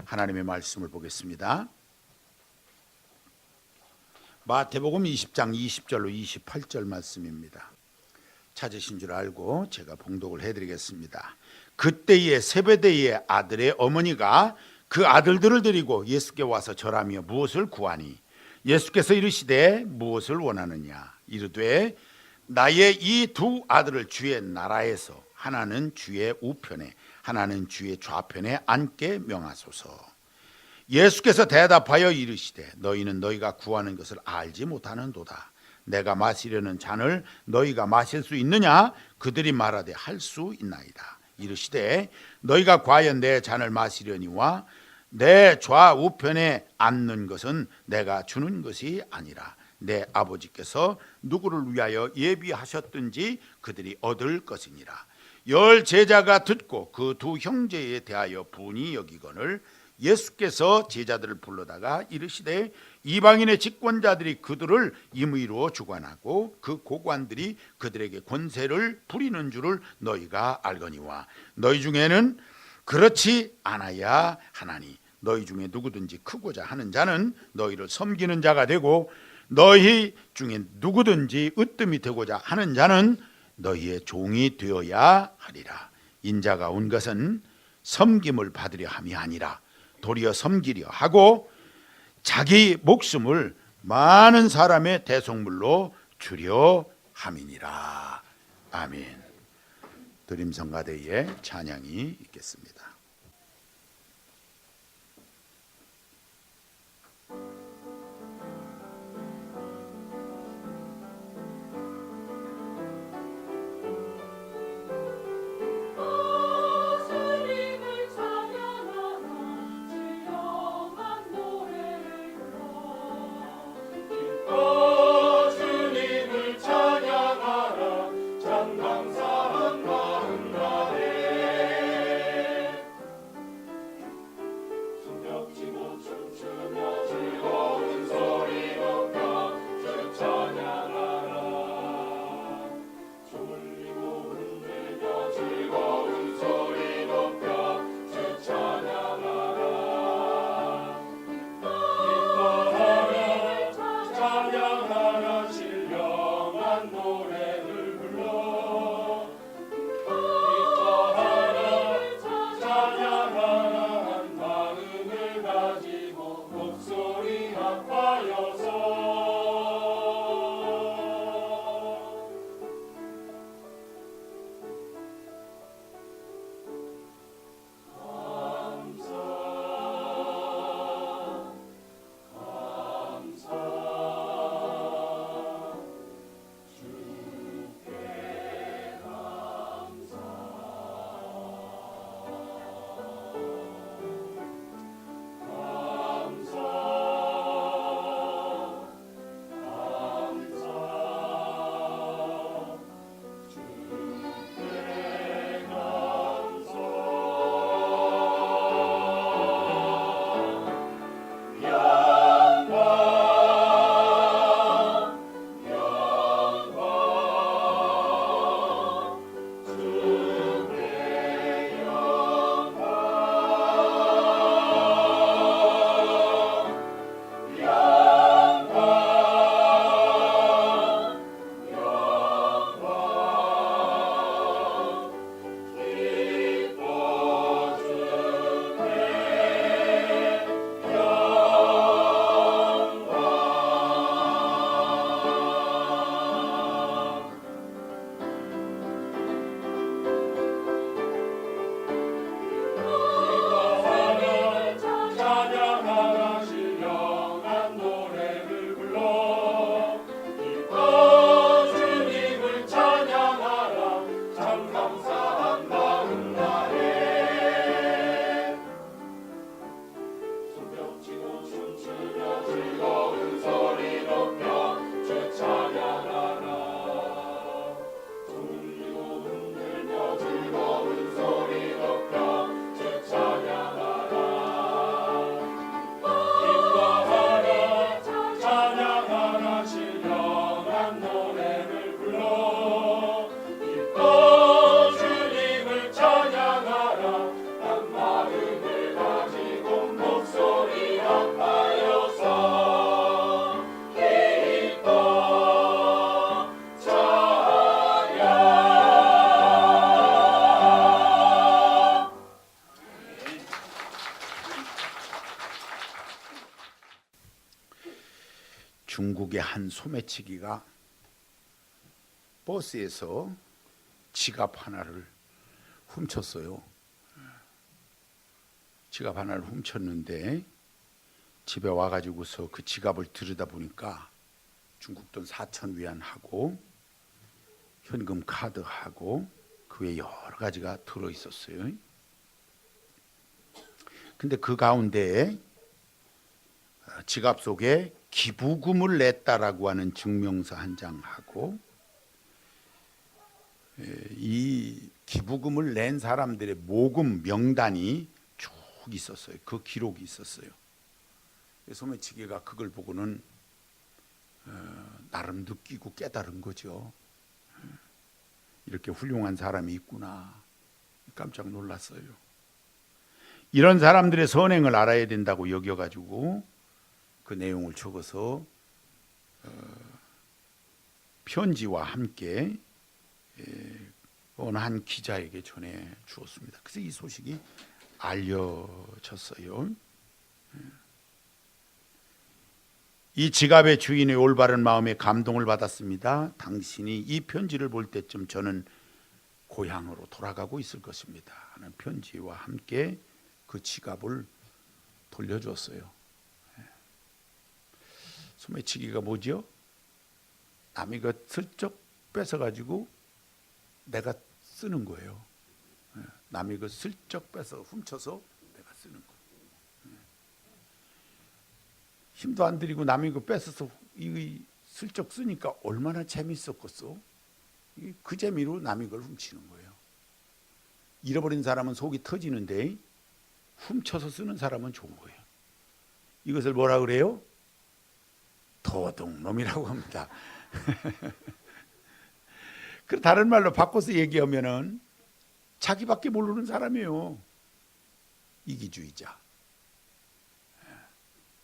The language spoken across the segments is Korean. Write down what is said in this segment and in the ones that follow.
하나님의 말씀을 보겠습니다. 마태복음 20장 20절로 28절 말씀입니다. 찾으신 줄 알고 제가 봉독을 해드리겠습니다. 그때에 세베대의 아들의 어머니가 그 아들들을 데리고 예수께 와서 절하며 무엇을 구하니 예수께서 이르시되 무엇을 원하느냐 이르되 나의 이 두 아들을 주의 나라에서 하나는 주의 우편에 하나는 주의 좌편에 앉게 명하소서. 예수께서 대답하여 이르시되 너희는 너희가 구하는 것을 알지 못하는도다. 내가 마시려는 잔을 너희가 마실 수 있느냐? 그들이 말하되 할 수 있나이다. 이르시되 너희가 과연 내 잔을 마시려니와 내 좌우편에 앉는 것은 내가 주는 것이 아니라 내 아버지께서 누구를 위하여 예비하셨든지 그들이 얻을 것이니라. 열 제자가 듣고 그 두 형제에 대하여 분이 여기거늘 예수께서 제자들을 불러다가 이르시되 이방인의 집권자들이 그들을 임의로 주관하고 그 고관들이 그들에게 권세를 부리는 줄을 너희가 알거니와 너희 중에는 그렇지 않아야 하나니 너희 중에 누구든지 크고자 하는 자는 너희를 섬기는 자가 되고 너희 중에 누구든지 으뜸이 되고자 하는 자는 너희의 종이 되어야 하리라. 인자가 온 것은 섬김을 받으려 함이 아니라 도리어 섬기려 하고 자기 목숨을 많은 사람의 대속물로 주려 함이니라. 아멘. 드림성가대의 찬양이 있겠습니다. 미국의 한 소매치기가 버스에서 지갑 하나를 훔쳤어요. 지갑 하나를 훔쳤는데 집에 와가지고서 그 지갑을 들여다보니까 중국 돈 4,000위안하고 현금 카드하고 그 외에 여러 가지가 들어있었어요. 근데 그 가운데 지갑 속에 기부금을 냈다라고 하는 증명서 한 장하고 이 기부금을 낸 사람들의 모금 명단이 쭉 있었어요. 그 기록이 있었어요. 소매치기가 그걸 보고는 나름 느끼고 깨달은 거죠. 이렇게 훌륭한 사람이 있구나. 깜짝 놀랐어요. 이런 사람들의 선행을 알아야 된다고 여겨가지고 그 내용을 적어서 편지와 함께 어느 한 기자에게 전해 주었습니다. 그래서 이 소식이 알려졌어요. 이 지갑의 주인의 올바른 마음에 감동을 받았습니다. 당신이 이 편지를 볼 때쯤 저는 고향으로 돌아가고 있을 것입니다 하는 편지와 함께 그 지갑을 돌려줬어요. 소매치기가 뭐죠? 남이 그 슬쩍 뺏어가지고 내가 쓰는 거예요. 남이 그 슬쩍 뺏어 훔쳐서 내가 쓰는 거예요. 힘도 안 들이고 남이 그 뺏어서 이 슬쩍 쓰니까 얼마나 재밌었겠어. 그 재미로 남이 그걸 훔치는 거예요. 잃어버린 사람은 속이 터지는데 훔쳐서 쓰는 사람은 좋은 거예요. 이것을 뭐라 그래요? 도둑놈이라고 합니다. 그 다른 말로 바꿔서 얘기하면은 자기밖에 모르는 사람이에요. 이기주의자.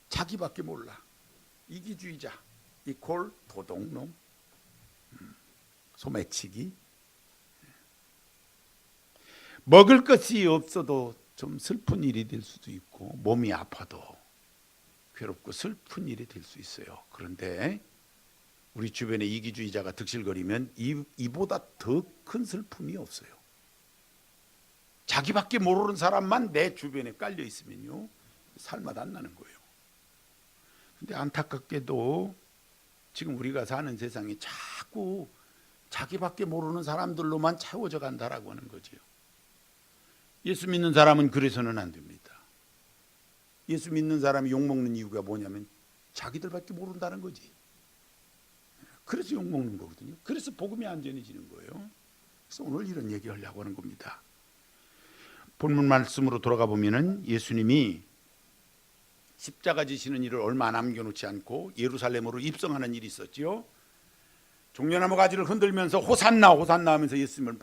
자기밖에 몰라. 이기주의자. 이퀄 도둑놈. 소매치기. 먹을 것이 없어도 좀 슬픈 일이 될 수도 있고 몸이 아파도 괴롭고 슬픈 일이 될 수 있어요. 그런데 우리 주변에 이기주의자가 득실거리면 이보다 더 큰 슬픔이 없어요. 자기밖에 모르는 사람만 내 주변에 깔려 있으면요 살맛 안 나는 거예요. 근데 안타깝게도 지금 우리가 사는 세상이 자꾸 자기밖에 모르는 사람들로만 채워져 간다라고 하는 거죠. 예수 믿는 사람은 그래서는 안 됩니다. 예수 믿는 사람이 욕먹는 이유가 뭐냐면 자기들밖에 모른다는 거지. 그래서 욕먹는 거거든요. 그래서 복음이 안 전해지는 거예요. 그래서 오늘 이런 얘기하려고 하는 겁니다. 본문 말씀으로 돌아가 보면은 예수님이 십자가 지시는 일을 얼마 남겨놓지 않고 예루살렘으로 입성하는 일이 있었죠. 종려나무 가지를 흔들면서 호산나 호산나 하면서 예수님을 막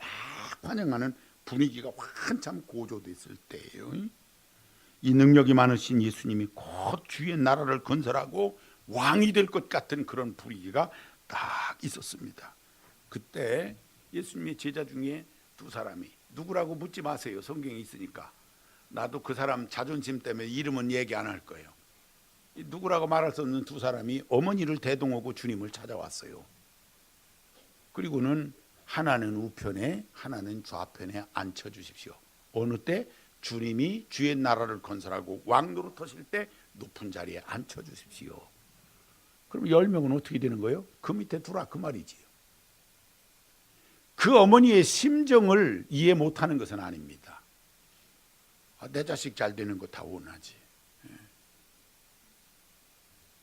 환영하는 분위기가 한참 고조됐을 때예요. 이 능력이 많으신 예수님이 곧 주의 나라를 건설하고 왕이 될 것 같은 그런 분위기가 딱 있었습니다. 그때 예수님의 제자 중에 두 사람이 누구라고 묻지 마세요. 성경에 있으니까. 나도 그 사람 자존심 때문에 이름은 얘기 안 할 거예요. 누구라고 말할 수 없는 두 사람이 어머니를 대동하고 주님을 찾아왔어요. 그리고는 하나는 우편에 하나는 좌편에 앉혀주십시오. 어느 때? 주님이 주의 나라를 건설하고 왕 노릇하실 때 높은 자리에 앉혀주십시오. 그럼 10명은 어떻게 되는 거예요? 그 밑에 두라 그 말이지요. 그 어머니의 심정을 이해 못하는 것은 아닙니다. 내 자식 잘 되는 거 다 원하지.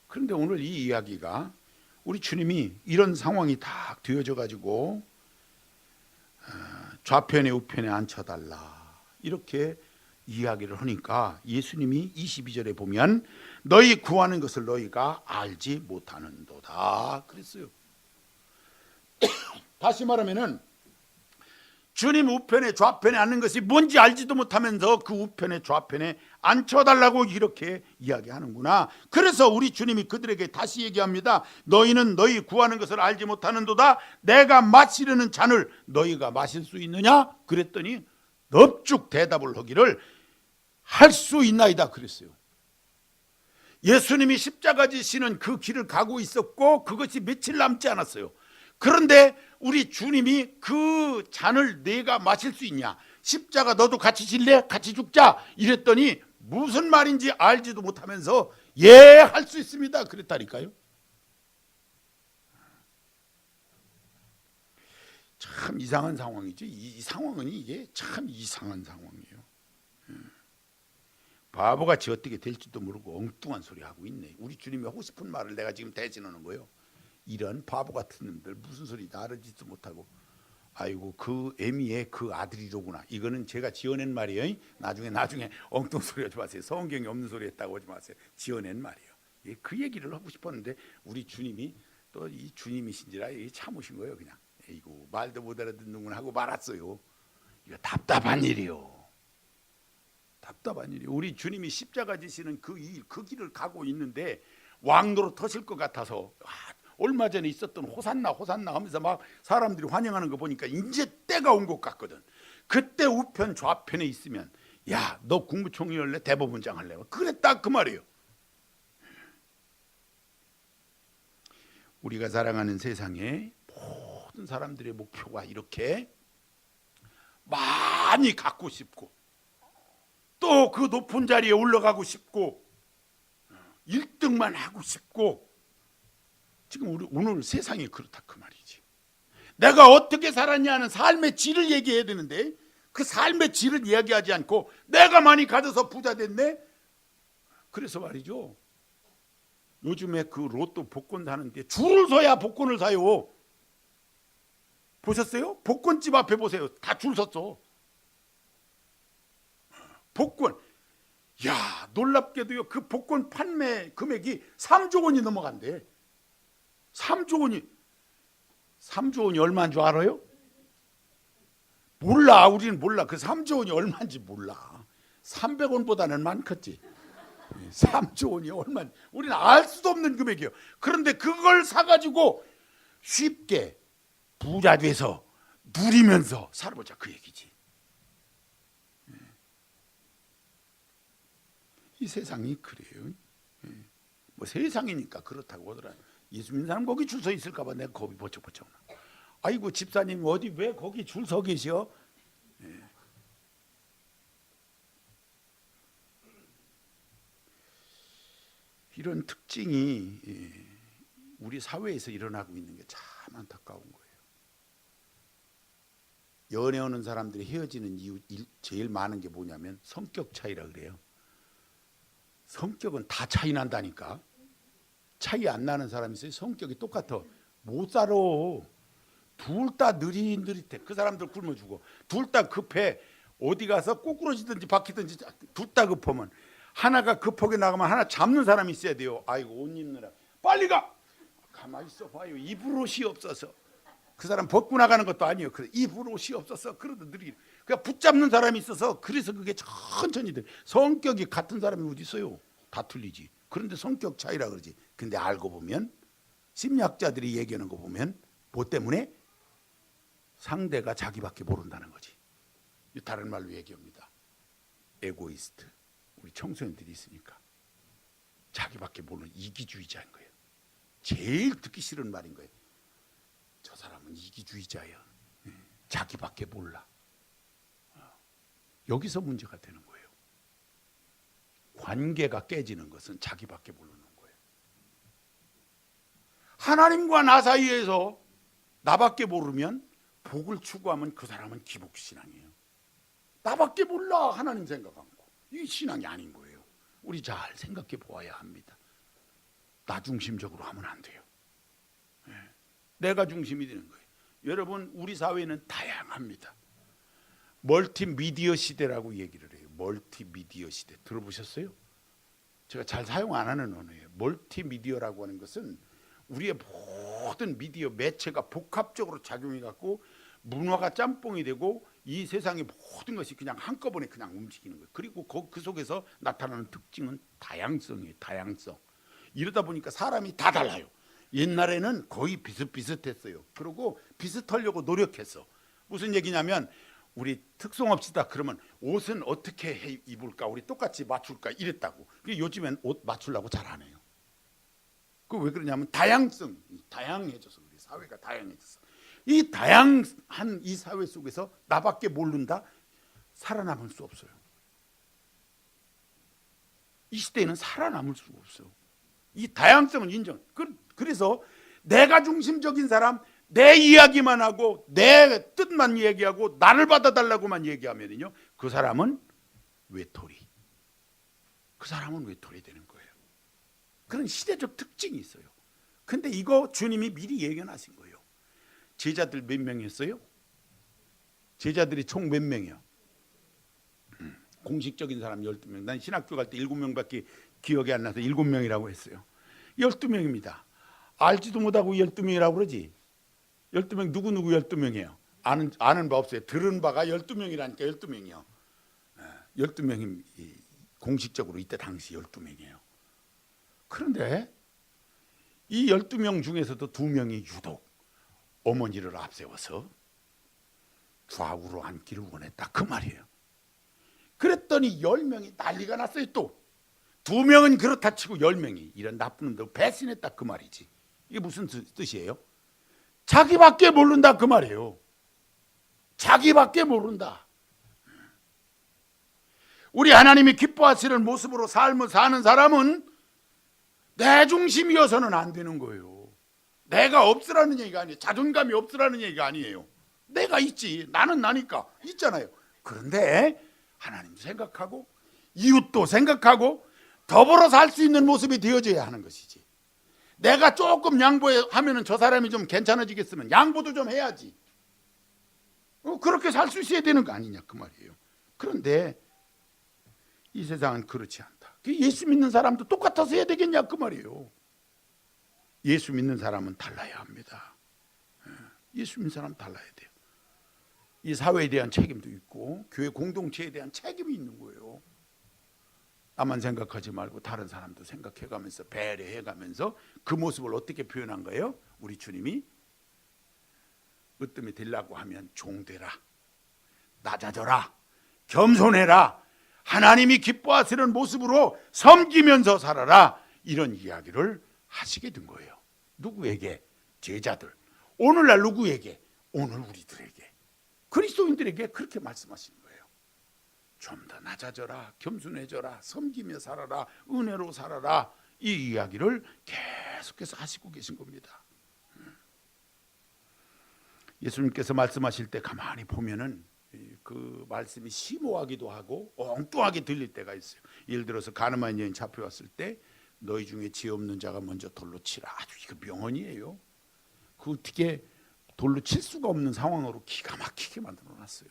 그런데 오늘 이 이야기가 우리 주님이 이런 상황이 딱 되어져 가지고 좌편에 우편에 앉혀달라 이렇게 이야기를 하니까 예수님이 22절에 보면 너희 구하는 것을 너희가 알지 못하는도다 그랬어요. 다시 말하면은 주님 우편에 좌편에 앉는 것이 뭔지 알지도 못하면서 그 우편에 좌편에 앉혀달라고 이렇게 이야기하는구나. 그래서 우리 주님이 그들에게 다시 얘기합니다. 너희는 너희 구하는 것을 알지 못하는도다. 내가 마시려는 잔을 너희가 마실 수 있느냐? 그랬더니 넙죽 대답을 하기를 할 수 있나이다 그랬어요. 예수님이 십자가 지시는 그 길을 가고 있었고 그것이 며칠 남지 않았어요. 그런데 우리 주님이 그 잔을 내가 마실 수 있냐, 십자가 너도 같이 질래? 같이 죽자 이랬더니 무슨 말인지 알지도 못하면서 예, 할 수 있습니다 그랬다니까요. 참 이상한 상황이죠. 이 상황은 이게 참 이상한 상황이에요. 바보같이 어떻게 될지도 모르고 엉뚱한 소리 하고 있네. 우리 주님이 하고 싶은 말을 내가 지금 대신하는 거예요. 이런 바보 같은 놈들 무슨 소리 알아듣지도 못하고. 아이고 그 애미의 그 아들이로구나. 이거는 제가 지어낸 말이에요. 나중에 엉뚱 소리 하지 마세요. 성경에 없는 소리 했다고 하지 마세요. 지어낸 말이에요. 예, 그 얘기를 하고 싶었는데 우리 주님이 또 이 주님이신지라 참으신 거예요. 그냥 이거 말도 못 알아듣는구나 하고 말았어요. 이거 답답한 일이요. 답답한 일이. 우리 주님이 십자가 지시는 그 길을 가고 있는데 왕노로 터질 것 같아서 얼마 전에 있었던 호산나 하면서 막 사람들이 환영하는 거 보니까 이제 때가 온 것 같거든. 그때 우편 좌편에 있으면 야, 너 국무총리 할래? 대법원장 할래? 그래 딱 그 말이에요. 우리가 살아가는 세상에 모든 사람들의 목표가 이렇게 많이 갖고 싶고 또 그 높은 자리에 올라가고 싶고 1등만 하고 싶고, 지금 우리 오늘 세상이 그렇다 그 말이지. 내가 어떻게 살았냐는 삶의 질을 얘기해야 되는데 그 삶의 질을 이야기하지 않고 내가 많이 가져서 부자 됐네. 그래서 말이죠, 요즘에 그 로또 복권 사는데 줄을 서야 복권을 사요. 보셨어요? 복권집 앞에 보세요. 다 줄 섰어. 복권. 야, 놀랍게도요. 그 복권 판매 금액이 3조 원이 넘어간대. 3조 원이 얼마인 줄 알아요? 몰라. 우리는 몰라. 그 3조 원이 얼마인지 몰라. 300원보다는 많겠지. 3조 원이 얼마인지 우리는 알 수도 없는 금액이에요. 그런데 그걸 사가지고 쉽게 부자 돼서 누리면서 살아보자 그 얘기지. 이 세상이 그래요. 뭐 세상이니까 그렇다고 하더라. 예수 믿는 사람 거기 줄 서 있을까 봐 내가 겁이 버쩍버쩍 나. 아이고 집사님 어디 왜 거기 줄 서 계셔? 이런 특징이 우리 사회에서 일어나고 있는 게 참 안타까운 거예요. 연애하는 사람들이 헤어지는 이유 제일 많은 게 뭐냐면 성격 차이라 그래요. 성격은 다 차이 난다니까. 차이 안 나는 사람이 있어요. 성격이 똑같아. 못 살아. 둘 다 느릿느릿해. 그 사람들 굶어 죽어. 둘 다 급해. 어디 가서 꼬꾸러지든지 박히든지 둘 다 급하면 하나가 급하게 나가면 하나 잡는 사람이 있어야 돼요. 아이고 옷 입느라 빨리 가. 가만히 있어 봐요. 입을 옷이 없어서. 그 사람 벗고 나가는 것도 아니에요. 그래 입을 옷이 없어서 그래도 느리. 그냥 붙잡는 사람이 있어서 그래서 그게 천천히 돼. 성격이 같은 사람이 어디 있어요? 다 틀리지. 그런데 성격 차이라 그러지. 근데 알고 보면 심리학자들이 얘기하는 거 보면 뭐 때문에? 상대가 자기밖에 모른다는 거지. 다른 말로 얘기합니다. 에고이스트. 우리 청소년들이 있으니까 자기밖에 모르는 이기주의자인 거예요. 제일 듣기 싫은 말인 거예요. 저 사람은 이기주의자야. 자기밖에 몰라. 여기서 문제가 되는 거예요. 관계가 깨지는 것은 자기밖에 모르는 거예요. 하나님과 나 사이에서 나밖에 모르면 복을 추구하면 그 사람은 기복신앙이에요. 나밖에 몰라 하나님 생각 않고. 이게 신앙이 아닌 거예요. 우리 잘 생각해 보아야 합니다. 나 중심적으로 하면 안 돼요. 내가 중심이 되는 거예요. 여러분 우리 사회는 다양합니다. 멀티미디어 시대라고 얘기를 해요. 멀티미디어 시대 들어보셨어요? 제가 잘 사용 안 하는 언어예요. 멀티미디어라고 하는 것은 우리의 모든 미디어 매체가 복합적으로 작용해 갖고 문화가 짬뽕이 되고 이 세상의 모든 것이 그냥 한꺼번에 그냥 움직이는 거예요. 그리고 그 속에서 나타나는 특징은 다양성이에요. 다양성. 이러다 보니까 사람이 다 달라요. 옛날에는 거의 비슷비슷했어요. 그리고 비슷하려고 노력했어. 무슨 얘기냐면 우리 특송합시다. 그러면 옷은 어떻게 입을까? 우리 똑같이 맞출까? 이랬다고. 요즘엔 옷 맞추려고 잘 안 해요. 그 왜 그러냐면 다양해져서 우리 사회가 다양해져서 이 다양한 이 사회 속에서 나밖에 모른다? 살아남을 수 없어요. 이 시대에는 살아남을 수가 없어요. 이 다양성은 인정. 그래서 내가 중심적인 사람, 내 이야기만 하고 내 뜻만 얘기하고 나를 받아달라고만 얘기하면요, 그 사람은 외톨이. 그 사람은 외톨이 되는 거예요. 그런 시대적 특징이 있어요. 근데 이거 주님이 미리 예견하신 거예요. 제자들 몇 명이었어요? 제자들이 총 몇 명이요? 공식적인 사람 12명. 난 신학교 갈 때 7명밖에 기억이 안 나서 7명이라고 했어요. 12명입니다. 알지도 못하고 12명이라고 그러지. 12명 누구 12명이에요? 아는 바 없어요. 들은 바가 12명이라니까 12명이요. 12명이 공식적으로 이때 당시 12명이에요. 그런데 이 12명 중에서도 2명이 유독 어머니를 앞세워서 좌우로 앉기를 원했다. 그 말이에요. 그랬더니 10명이 난리가 났어요. 또 2명은 그렇다 치고 10명이 이런 나쁜 놈들 배신했다. 그 말이지. 이게 무슨 뜻이에요? 자기밖에 모른다. 그 말이에요. 자기밖에 모른다. 우리 하나님이 기뻐하시는 모습으로 삶을 사는 사람은 내 중심이어서는 안 되는 거예요. 내가 없으라는 얘기가 아니에요. 자존감이 없으라는 얘기가 아니에요. 내가 있지. 나는 나니까 있잖아요. 그런데 하나님도 생각하고 이웃도 생각하고 더불어 살 수 있는 모습이 되어져야 하는 것이지. 내가 조금 양보하면 저 사람이 좀 괜찮아지겠으면 양보도 좀 해야지. 그렇게 살 수 있어야 되는 거 아니냐 그 말이에요. 그런데 이 세상은 그렇지 않다. 예수 믿는 사람도 똑같아서 해야 되겠냐 그 말이에요. 예수 믿는 사람은 달라야 합니다. 예수 믿는 사람은 달라야 돼요. 이 사회에 대한 책임도 있고 교회 공동체에 대한 책임이 있는 거예요. 나만 생각하지 말고 다른 사람도 생각해가면서 배려해가면서 그 모습을 어떻게 표현한 거예요? 우리 주님이 으뜸이 되려고 하면 종되라, 낮아져라, 겸손해라, 하나님이 기뻐하시는 모습으로 섬기면서 살아라, 이런 이야기를 하시게 된 거예요. 누구에게? 제자들. 오늘날 누구에게? 오늘 우리들에게, 그리스도인들에게 그렇게 말씀하시는 거예요. 좀 더 낮아져라, 겸손해져라, 섬기며 살아라, 은혜로 살아라, 이 이야기를 계속해서 하시고 계신 겁니다. 예수님께서 말씀하실 때 가만히 보면은 그 말씀이 심오하기도 하고 엉뚱하게 들릴 때가 있어요. 예를 들어서 가늠한 여인 잡혀왔을 때 너희 중에 지혜 없는 자가 먼저 돌로 치라. 아주 이거 명언이에요. 그 어떻게 돌로 칠 수가 없는 상황으로 기가 막히게 만들어놨어요.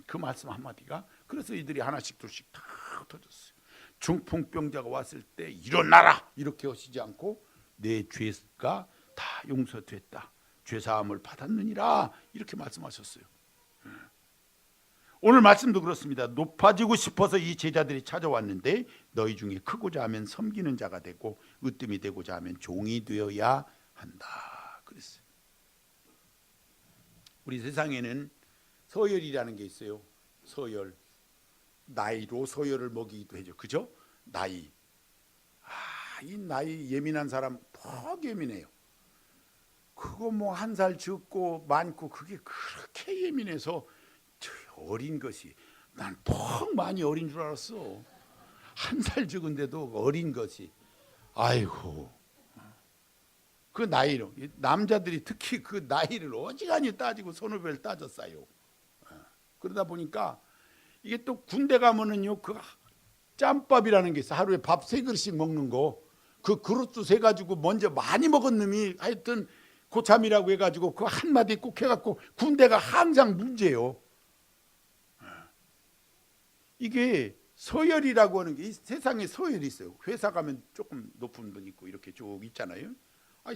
그 말씀 한마디가 그래서 이들이 하나씩 둘씩 다 흩어졌어요. 중풍병자가 왔을 때 일어나라 이렇게 하시지 않고 내 죄가 다 용서됐다, 죄사함을 받았느니라 이렇게 말씀하셨어요. 오늘 말씀도 그렇습니다. 높아지고 싶어서 이 제자들이 찾아왔는데 너희 중에 크고자 하면 섬기는 자가 되고 으뜸이 되고자 하면 종이 되어야 한다 그랬어요. 우리 세상에는 서열이라는 게 있어요. 서열. 나이로 서열을 먹이기도 해죠. 그죠? 나이. 이 나이 예민한 사람 퍽 예민해요. 그거 뭐 한 살 적고 많고 그게 그렇게 예민해서 어린 것이, 난 퍽 많이 어린 줄 알았어. 한 살 적은데도 어린 것이. 아이고. 그 나이로 남자들이 특히 그 나이를 어지간히 따지고 선후배를 따졌어요. 그러다 보니까 이게 또 군대 가면은요 그 짬밥이라는 게 있어. 하루에 밥 3그릇씩 먹는 거. 그 그릇도 세 가지고 먼저 많이 먹은 놈이 하여튼 고참이라고 해가지고 그 한마디 꼭 해갖고 군대가 항상 문제예요. 이게 서열이라고 하는 게 세상에 서열이 있어요. 회사 가면 조금 높은 분 있고 이렇게 쭉 있잖아요.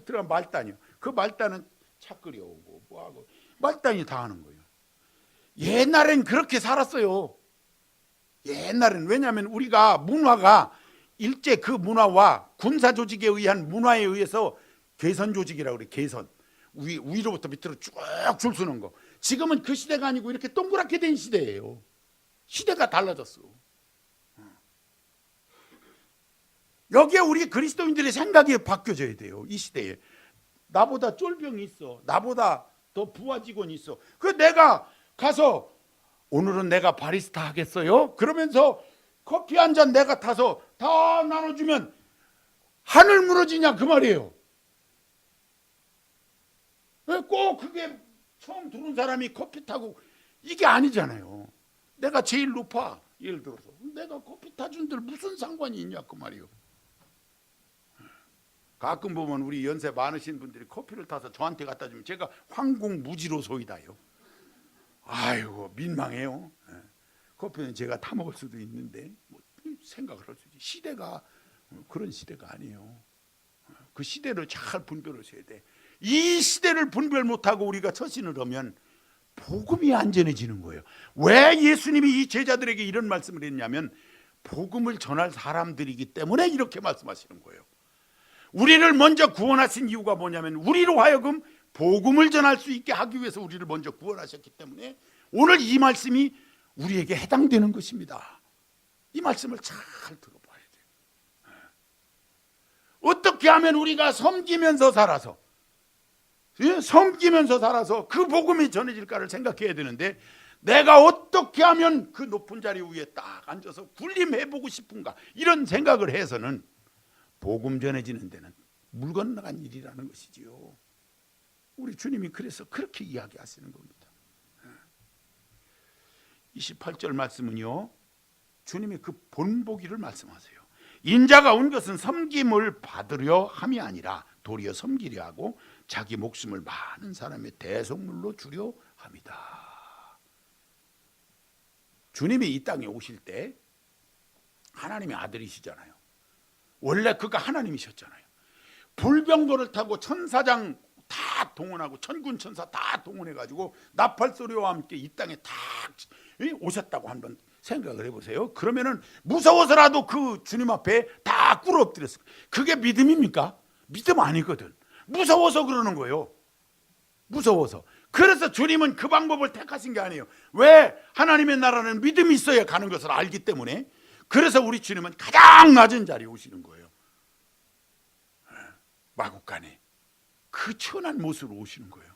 들어가면 말단이요. 그 말단은 차 끓여오고 뭐하고 말단이 다 하는 거예요. 옛날엔 그렇게 살았어요. 옛날엔. 왜냐하면 우리가 문화가 일제 그 문화와 군사 조직에 의한 문화에 의해서 개선 조직이라고 그래. 개선. 위로부터 밑으로 쭉 줄 서는 거. 지금은 그 시대가 아니고 이렇게 동그랗게 된 시대예요. 시대가 달라졌어. 여기에 우리 그리스도인들의 생각이 바뀌어져야 돼요. 이 시대에 나보다 쫄병이 있어, 나보다 더 부하 직원이 있어. 그 내가 가서 오늘은 내가 바리스타 하겠어요? 그러면서 커피 한 잔 내가 타서 다 나눠주면 하늘 무너지냐 그 말이에요. 꼭 그게 처음 들어온 사람이 커피 타고 이게 아니잖아요. 내가 제일 높아. 예를 들어서 내가 커피 타준들 무슨 상관이 있냐 그 말이에요. 가끔 보면 우리 연세 많으신 분들이 커피를 타서 저한테 갖다 주면 제가 황공무지로 소이다요. 아이고 민망해요. 커피는 제가 타 먹을 수도 있는데 뭐 생각을 할 수 있지. 시대가 그런 시대가 아니에요. 그 시대를 잘 분별하셔야 돼. 이 시대를 분별 못하고 우리가 처신을 하면 복음이 안전해지는 거예요. 왜 예수님이 이 제자들에게 이런 말씀을 했냐면 복음을 전할 사람들이기 때문에 이렇게 말씀하시는 거예요. 우리를 먼저 구원하신 이유가 뭐냐면 우리로 하여금 복음을 전할 수 있게 하기 위해서 우리를 먼저 구원하셨기 때문에 오늘 이 말씀이 우리에게 해당되는 것입니다. 이 말씀을 잘 들어봐야 돼요. 어떻게 하면 우리가 섬기면서 살아서 그 복음이 전해질까를 생각해야 되는데 내가 어떻게 하면 그 높은 자리 위에 딱 앉아서 군림해보고 싶은가 이런 생각을 해서는 복음 전해지는 데는 물 건너간 일이라는 것이지요. 우리 주님이 그래서 그렇게 이야기하시는 겁니다. 28절 말씀은요, 주님이 그 본보기를 말씀하세요. 인자가 온 것은 섬김을 받으려 함이 아니라 도리어 섬기려 하고 자기 목숨을 많은 사람의 대속물로 주려 합니다. 주님이 이 땅에 오실 때 하나님의 아들이시잖아요. 원래 그가 하나님이셨잖아요. 불병거를 타고 천사장 다 동원하고 천군 천사 다 동원해가지고 나팔 소리와 함께 이 땅에 다 오셨다고 한번 생각을 해보세요. 그러면은 무서워서라도 그 주님 앞에 다 꿇어 엎드렸어요. 그게 믿음입니까? 믿음 아니거든. 무서워서 그러는 거예요. 무서워서. 그래서 주님은 그 방법을 택하신 게 아니에요. 왜? 하나님의 나라는 믿음이 있어야 가는 것을 알기 때문에. 그래서 우리 주님은 가장 낮은 자리에 오시는 거예요. 마국간에 그 천한 모습으로 오시는 거예요.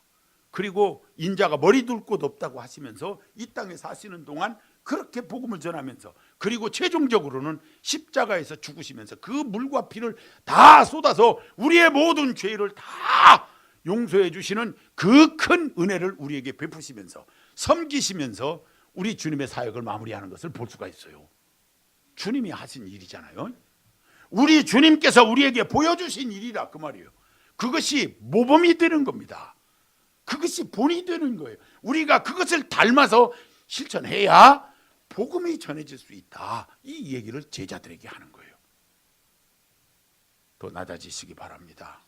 그리고 인자가 머리 둘 곳 없다고 하시면서 이 땅에 사시는 동안 그렇게 복음을 전하면서 그리고 최종적으로는 십자가에서 죽으시면서 그 물과 피를 다 쏟아서 우리의 모든 죄를 다 용서해 주시는 그 큰 은혜를 우리에게 베푸시면서 섬기시면서 우리 주님의 사역을 마무리하는 것을 볼 수가 있어요. 주님이 하신 일이잖아요. 우리 주님께서 우리에게 보여주신 일이라 그 말이에요. 그것이 모범이 되는 겁니다. 그것이 본이 되는 거예요. 우리가 그것을 닮아서 실천해야 복음이 전해질 수 있다. 이 얘기를 제자들에게 하는 거예요. 더 낮아지시기 바랍니다.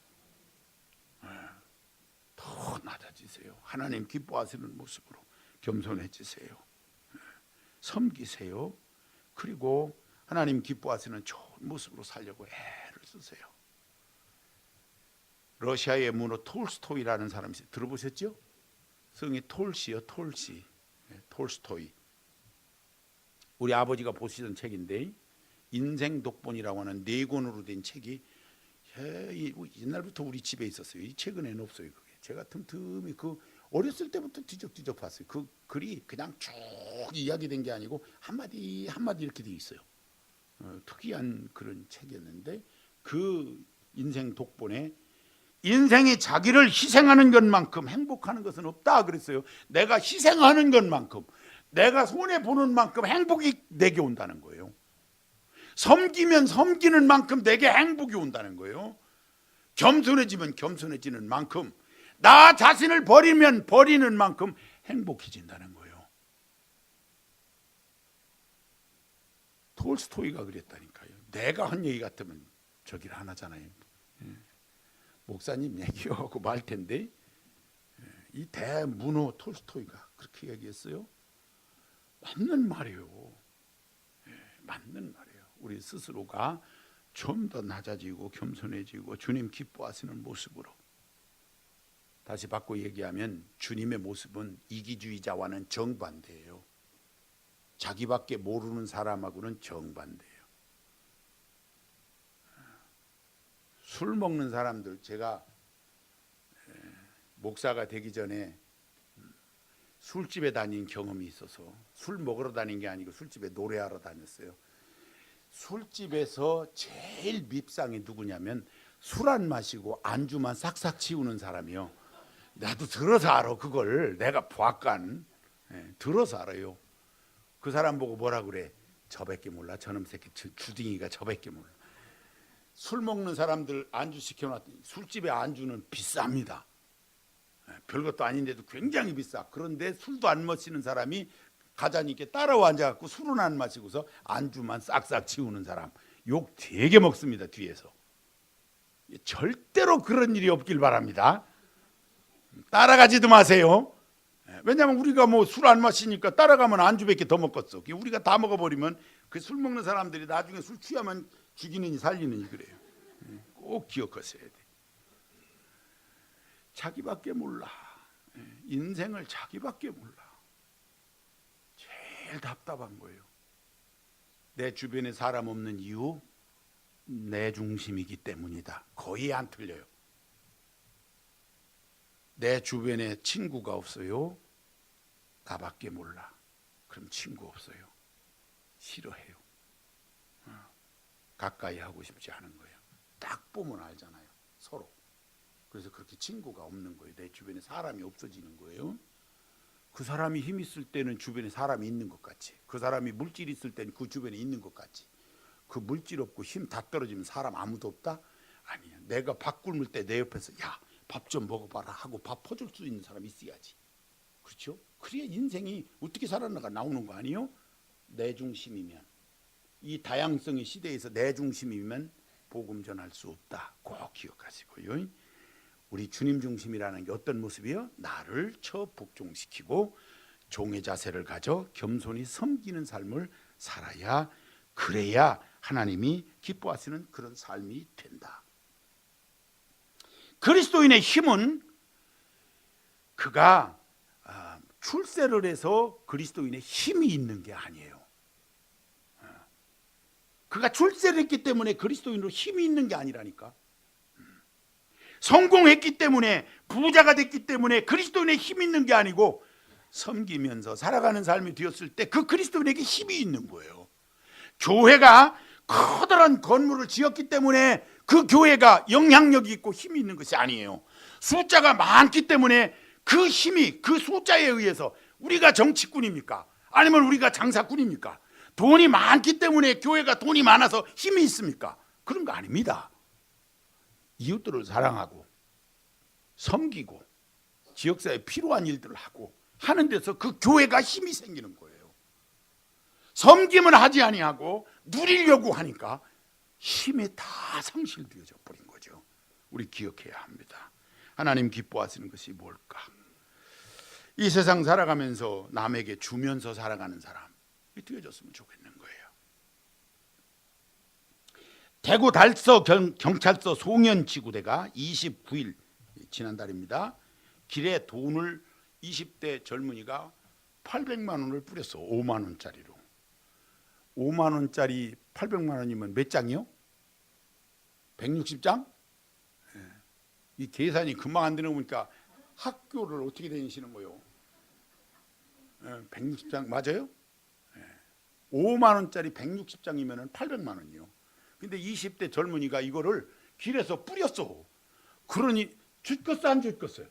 더 낮아지세요. 하나님 기뻐하시는 모습으로 겸손해지세요. 섬기세요. 그리고 하나님 기뻐하시는 좋은 모습으로 살려고 애를 쓰세요. 러시아의 문호 톨스토이라는 사람이 들어보셨죠? 성이 톨시요, 톨시. 톨스토이. 우리 아버지가 보시던 책인데 인생 독본이라고 하는 4권으로 된 책이 옛날부터 우리 집에 있었어요. 이 최근에는 없어요. 그게. 제가 틈틈이 그 어렸을 때부터 뒤적뒤적 봤어요. 그 글이 그냥 쭉 이야기된 게 아니고 한마디 한마디 이렇게 돼 있어요. 특이한 그런 책이었는데 그 인생 독본에 인생이 자기를 희생하는 것만큼 행복하는 것은 없다 그랬어요. 내가 희생하는 것만큼 내가 손해보는 만큼 행복이 내게 온다는 거예요. 섬기면 섬기는 만큼 내게 행복이 온다는 거예요. 겸손해지면 겸손해지는 만큼 나 자신을 버리면 버리는 만큼 행복해진다는 거예요. 톨스토이가 그랬다니까요. 내가 한 얘기 같으면 저기를 안 하잖아요. 목사님 얘기하고 말 텐데 이 대문호 톨스토이가 그렇게 얘기했어요. 맞는 말이에요. 맞는 말이에요. 우리 스스로가 좀 더 낮아지고 겸손해지고 주님 기뻐하시는 모습으로 다시 바꿔 얘기하면 주님의 모습은 이기주의자와는 정반대예요. 자기밖에 모르는 사람하고는 정반대예요. 술 먹는 사람들, 제가 목사가 되기 전에 술집에 다닌 경험이 있어서, 술 먹으러 다닌 게 아니고 술집에 노래하러 다녔어요. 술집에서 제일 밉상이 누구냐면 술 안 마시고 안주만 싹싹 치우는 사람이요. 나도 들어서 알아. 그걸 내가 보았간. 들어서 알아요. 그 사람 보고 뭐라 그래? 저밖에 몰라. 저놈 새끼 주둥이가 저밖에 몰라. 술 먹는 사람들 안주 시켜놨더니 술집의 안주는 비쌉니다. 별것도 아닌데도 굉장히 비싸. 그런데 술도 안 마시는 사람이 가자니까 따라와 앉아갖고 술은 안 마시고서 안주만 싹싹 치우는 사람, 욕 되게 먹습니다. 뒤에서. 절대로 그런 일이 없길 바랍니다. 따라가지도 마세요. 왜냐하면 우리가 뭐 술 안 마시니까 따라가면 안주밖에 더 먹겠어. 우리가 다 먹어버리면 그 술 먹는 사람들이 나중에 술 취하면 죽이느니 살리느니 그래요. 꼭 기억하셔야 돼. 자기밖에 몰라. 인생을 자기밖에 몰라. 제일 답답한 거예요. 내 주변에 사람 없는 이유, 내 중심이기 때문이다. 거의 안 틀려요. 내 주변에 친구가 없어요. 나밖에 몰라. 그럼 친구 없어요. 싫어해요. 가까이 하고 싶지 않은 거예요. 딱 보면 알잖아요. 서로. 그래서 그렇게 친구가 없는 거예요. 내 주변에 사람이 없어지는 거예요. 그 사람이 힘 있을 때는 주변에 사람이 있는 것 같이, 그 사람이 물질 있을 때는 그 주변에 있는 것 같이. 그 물질 없고 힘 다 떨어지면 사람 아무도 없다? 아니야. 내가 밥 굶을 때 내 옆에서 야, 밥 좀 먹어봐라 하고 밥 퍼줄 수 있는 사람이 있어야지. 그렇죠? 그래야 인생이 어떻게 살아나가 나오는 거 아니에요? 내 중심이면, 이 다양성의 시대에서 내 중심이면 복음 전할 수 없다. 꼭 기억하시고요. 우리 주님 중심이라는 게 어떤 모습이요? 나를 복종시키고 종의 자세를 가져 겸손히 섬기는 삶을 살아야, 그래야 하나님이 기뻐하시는 그런 삶이 된다. 그리스도인의 힘은 그가 출세를 해서 그리스도인의 힘이 있는 게 아니에요. 그가 출세를 했기 때문에 그리스도인으로 힘이 있는 게 아니라니까. 성공했기 때문에, 부자가 됐기 때문에 그리스도인의 힘이 있는 게 아니고, 섬기면서 살아가는 삶이 되었을 때 그 그리스도인에게 힘이 있는 거예요. 교회가 커다란 건물을 지었기 때문에 그 교회가 영향력이 있고 힘이 있는 것이 아니에요. 숫자가 많기 때문에 그 힘이, 그 숫자에 의해서, 우리가 정치꾼입니까? 아니면 우리가 장사꾼입니까? 돈이 많기 때문에 교회가 돈이 많아서 힘이 있습니까? 그런 거 아닙니다. 이웃들을 사랑하고 섬기고 지역사회에 필요한 일들을 하고 하는 데서 그 교회가 힘이 생기는 거예요. 섬김은 하지 아니하고 누리려고 하니까 힘이 다 상실되어져 버린 거죠. 우리 기억해야 합니다. 하나님 기뻐하시는 것이 뭘까? 이 세상 살아가면서 남에게 주면서 살아가는 사람이 되어졌으면 좋겠는 거예요. 대구 달서 경찰서 송현지구대가 29일 지난달입니다. 길에 돈을 20대 젊은이가 800만 원을 뿌렸어. 5만 원짜리로. 5만 원짜리 800만 원이면 몇 장이요? 160장? 이 계산이 금방 안 되는 거 보니까 학교를 어떻게 다니시는 거요? 160장 맞아요? 5만 원짜리 160장이면 800만 원이요. 근데 20대 젊은이가 이거를 길에서 뿌렸어. 그러니 줬겠어 안 줬겠어요?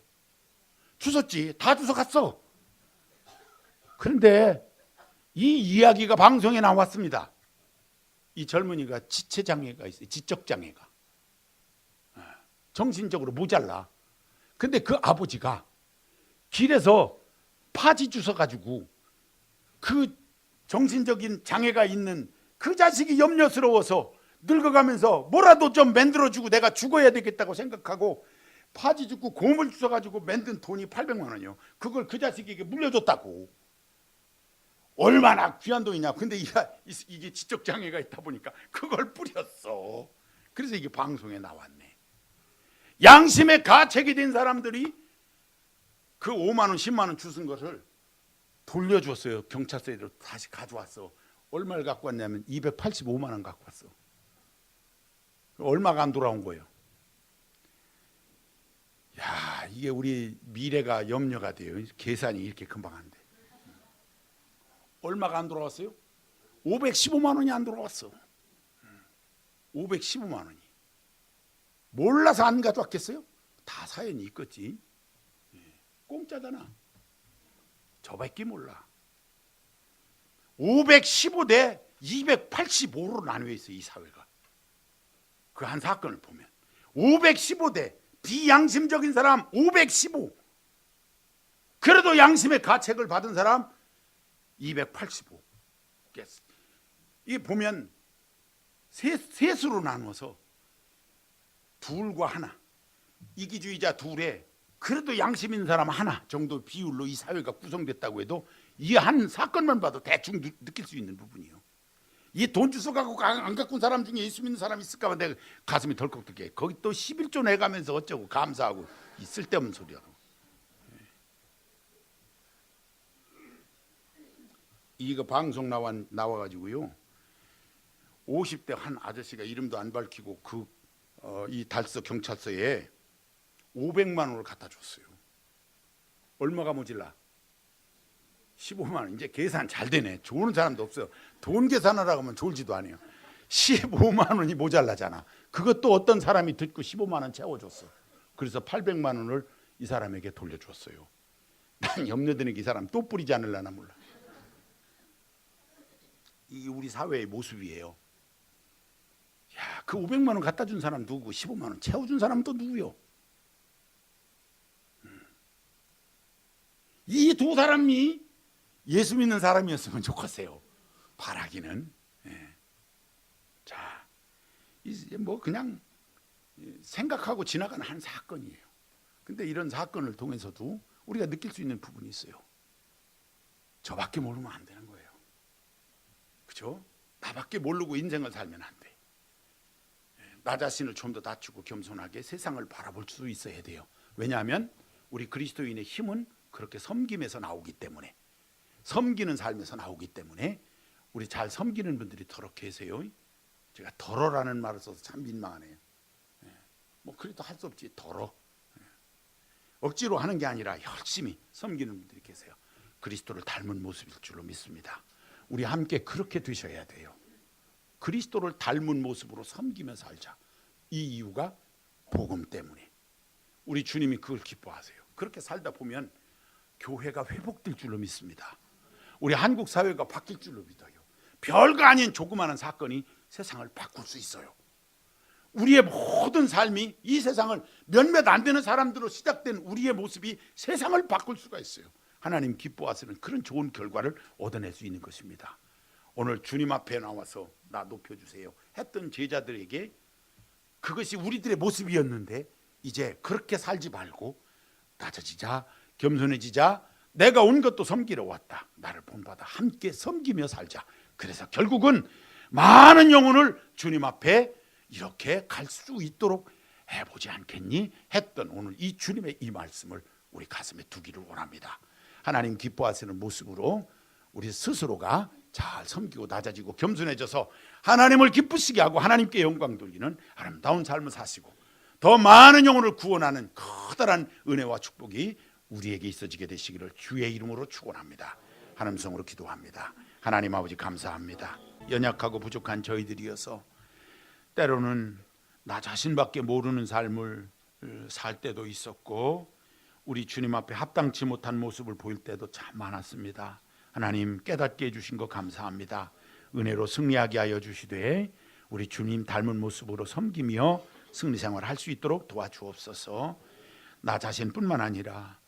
주웠지. 다 주워갔어. 그런데 이 이야기가 방송에 나왔습니다. 이 젊은이가 지체장애가 있어요. 지적장애가. 정신적으로 모자라. 근데 그 아버지가 길에서 파지 주워가지고 그 정신적인 장애가 있는 그 자식이 염려스러워서 늙어가면서 뭐라도 좀 만들어주고 내가 죽어야 되겠다고 생각하고 파지 줍고 곰을 주워가지고 만든 돈이 800만 원이요. 그걸 그 자식에게 물려줬다고. 얼마나 귀한 돈이냐. 근데 이게 지적장애가 있다 보니까 그걸 뿌렸어. 그래서 이게 방송에 나왔네. 양심의 가책이 된 사람들이 그 5만 원 10만 원 주신 것을 돌려줬어요. 경찰서에 다시 가져왔어. 얼마를 갖고 왔냐면 285만 원 갖고 왔어. 얼마가 안 돌아온 거예요. 야, 이게 우리 미래가 염려가 돼요. 계산이 이렇게 금방 안 돼. 얼마가 안 돌아왔어요? 515만 원이 안 돌아왔어. 515만 원이. 몰라서 안 가져왔겠어요? 다 사연이 있겠지. 공짜잖아. 저밖에 몰라. 515대 285로 나뉘어 있어, 이 사회가. 그 한 사건을 보면 515대 비양심적인 사람 515. 그래도 양심의 가책을 받은 사람 285. 이 보면 셋으로 나누어서 둘과 하나, 이기주의자 둘에 그래도 양심 있는 사람 하나 정도 비율로 이 사회가 구성됐다고 해도 이 한 사건만 봐도 대충 느낄 수 있는 부분이에요. 이 돈 주워 갖고 안 갖고 온 사람 중에 예수 믿는 사람 있을까 봐 내가 가슴이 덜컥 뜨게. 거기 또 11조 내가면서 어쩌고 감사하고 이 쓸데없는 소리야. 이거 방송 나와가지고요. 50대 한 아저씨가 이름도 안 밝히고 이 달서 경찰서에 500만 원을 갖다 줬어요. 얼마가 모질라? 15만 원. 이제 계산 잘 되네. 좋은 사람도 없어요. 돈 계산하라고 하면 졸지도 않아요. 15만 원이 모자라잖아. 그것도 어떤 사람이 듣고 15만 원 채워줬어. 그래서 800만 원을 이 사람에게 돌려줬어요. 난 염려되는 게 이 사람 또 뿌리지 않으려나 몰라. 이게 우리 사회의 모습이에요. 야, 그 500만 원 갖다 준 사람 누구고 15만 원 채워준 사람은 또 누구요? 이 두 사람이 예수 믿는 사람이었으면 좋겠어요. 바라기는. 자, 이제 뭐 그냥 생각하고 지나가는 한 사건이에요. 근데 이런 사건을 통해서도 우리가 느낄 수 있는 부분이 있어요. 저밖에 모르면 안 되는 거예요. 그렇죠? 나밖에 모르고 인생을 살면 안 돼. 나 자신을 좀 더 낮추고 겸손하게 세상을 바라볼 수 있어야 돼요. 왜냐하면 우리 그리스도인의 힘은 그렇게 섬김에서 나오기 때문에, 섬기는 삶에서 나오기 때문에 우리 잘 섬기는 분들이 더러 계세요. 제가 더러라는 말을 써서 참 민망하네요. 뭐 그래도 할 수 없지. 더러. 억지로 하는 게 아니라 열심히 섬기는 분들이 계세요. 그리스도를 닮은 모습일 줄로 믿습니다. 우리 함께 그렇게 되셔야 돼요. 그리스도를 닮은 모습으로 섬기며 살자. 이 이유가 복음 때문에. 우리 주님이 그걸 기뻐하세요. 그렇게 살다 보면 교회가 회복될 줄로 믿습니다. 우리 한국 사회가 바뀔 줄로 믿어요. 별거 아닌 조그마한 사건이 세상을 바꿀 수 있어요. 우리의 모든 삶이 이 세상을 몇몇 안 되는 사람들로 시작된 우리의 모습이 세상을 바꿀 수가 있어요. 하나님 기뻐하시는 그런 좋은 결과를 얻어낼 수 있는 것입니다. 오늘 주님 앞에 나와서 나 높여주세요 했던 제자들에게 그것이 우리들의 모습이었는데 이제 그렇게 살지 말고 낮아지자, 겸손해지자, 내가 온 것도 섬기러 왔다, 나를 본받아 함께 섬기며 살자. 그래서 결국은 많은 영혼을 주님 앞에 이렇게 갈 수 있도록 해보지 않겠니? 했던 오늘 이 주님의 이 말씀을 우리 가슴에 두기를 원합니다. 하나님 기뻐하시는 모습으로 우리 스스로가 잘 섬기고 낮아지고 겸손해져서 하나님을 기쁘시게 하고 하나님께 영광 돌리는 아름다운 삶을 사시고 더 많은 영혼을 구원하는 커다란 은혜와 축복이 우리에게 있어지게 되시기를 주의 이름으로 축원합니다. 하나님 성으로 기도합니다. 하나님 아버지 감사합니다. 연약하고 부족한 저희들이어서 때로는 나 자신밖에 모르는 삶을 살 때도 있었고 우리 주님 앞에 합당치 못한 모습을 보일 때도 참 많았습니다. 하나님 깨닫게 해주신 거 감사합니다. 은혜로 승리하게 하여 주시되 우리 주님 닮은 모습으로 섬기며 승리생활을 할 수 있도록 도와주옵소서. 나 자신뿐만 아니라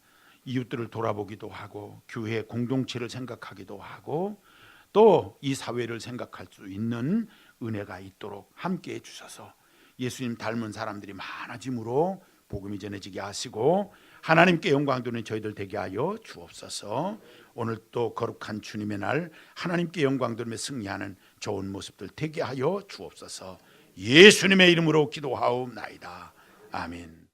이웃들을 돌아보기도 하고 교회 공동체를 생각하기도 하고 또 이 사회를 생각할 수 있는 은혜가 있도록 함께해 주셔서 예수님 닮은 사람들이 많아짐으로 복음이 전해지게 하시고 하나님께 영광 돌리는 저희들 되게 하여 주옵소서. 오늘 또 거룩한 주님의 날 하나님께 영광 돌리며 승리하는 좋은 모습들 되게 하여 주옵소서. 예수님의 이름으로 기도하옵나이다. 아멘.